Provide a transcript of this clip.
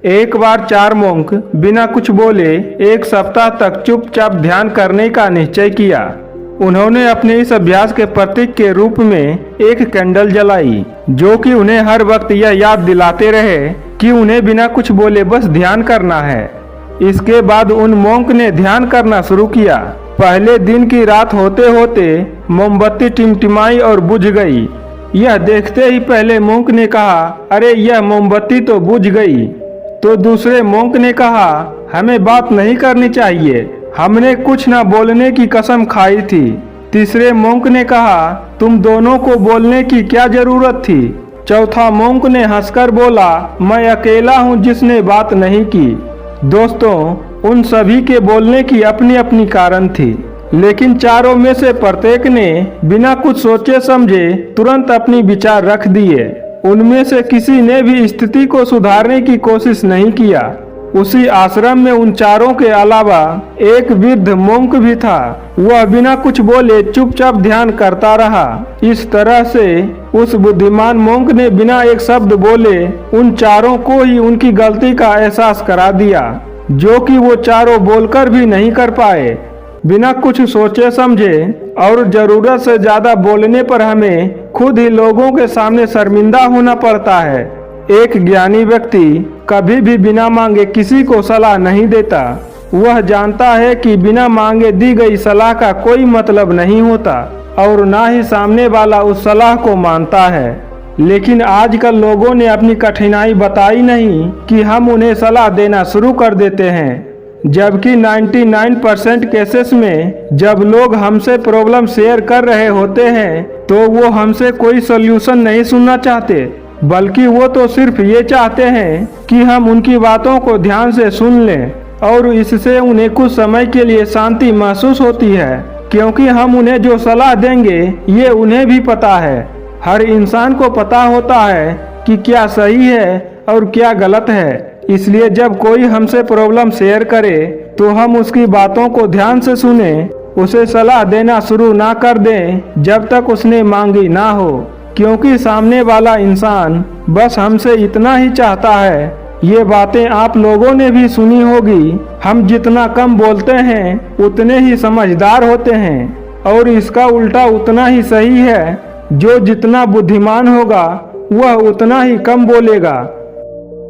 एक बार 4 मोंक बिना कुछ बोले एक सप्ताह तक चुपचाप ध्यान करने का निश्चय किया। उन्होंने अपने इस अभ्यास के प्रतीक के रूप में एक कैंडल जलाई, जो कि उन्हें हर वक्त यह याद दिलाते रहे कि उन्हें बिना कुछ बोले बस ध्यान करना है। इसके बाद उन मोंक ने ध्यान करना शुरू किया। पहले दिन की रात होते होते मोमबत्ती टिमटिमाई और बुझ गई। यह देखते ही पहले मोंक ने कहा, अरे यह मोमबत्ती तो बुझ गई। तो दूसरे मोंक ने कहा, हमें बात नहीं करनी चाहिए, हमने कुछ न बोलने की कसम खाई थी। तीसरे मोंक ने कहा, तुम दोनों को बोलने की क्या जरूरत थी। चौथा मोंक ने हंसकर बोला, मैं अकेला हूँ जिसने बात नहीं की। दोस्तों, उन सभी के बोलने की अपनी अपनी कारण थी, लेकिन चारों में से प्रत्येक ने बिना कुछ सोचे समझे तुरंत अपनी विचार रख दिए। उनमें से किसी ने भी स्थिति को सुधारने की कोशिश नहीं किया। उसी आश्रम में उन चारों के अलावा एक वृद्ध मोंक भी था। वह बिना कुछ बोले चुपचाप ध्यान करता रहा। इस तरह से उस बुद्धिमान मोंक ने बिना एक शब्द बोले उन चारों को ही उनकी गलती का एहसास करा दिया, जो कि वो चारों बोलकर भी नहीं कर पाए। बिना कुछ सोचे समझे और जरूरत से ज्यादा बोलने पर हमें खुद ही लोगों के सामने शर्मिंदा होना पड़ता है। एक ज्ञानी व्यक्ति कभी भी बिना मांगे किसी को सलाह नहीं देता। वह जानता है कि बिना मांगे दी गई सलाह का कोई मतलब नहीं होता और ना ही सामने वाला उस सलाह को मानता है। लेकिन आजकल लोगों ने अपनी कठिनाई बताई नहीं कि हम उन्हें सलाह देना शुरू कर देते हैं, जबकि 99% केसेस में जब लोग हमसे प्रॉब्लम शेयर कर रहे होते हैं तो वो हमसे कोई सॉल्यूशन नहीं सुनना चाहते, बल्कि वो तो सिर्फ ये चाहते हैं कि हम उनकी बातों को ध्यान से सुन लें और इससे उन्हें कुछ समय के लिए शांति महसूस होती है, क्योंकि हम उन्हें जो सलाह देंगे ये उन्हें भी पता है। हर इंसान को पता होता है कि क्या सही है और क्या गलत है। इसलिए जब कोई हमसे प्रॉब्लम शेयर करे तो हम उसकी बातों को ध्यान से सुने, उसे सलाह देना शुरू ना कर दें जब तक उसने मांगी ना हो, क्योंकि सामने वाला इंसान बस हमसे इतना ही चाहता है। ये बातें आप लोगों ने भी सुनी होगी, हम जितना कम बोलते हैं उतने ही समझदार होते हैं, और इसका उल्टा उतना ही सही है। जो जितना बुद्धिमान होगा वह उतना ही कम बोलेगा।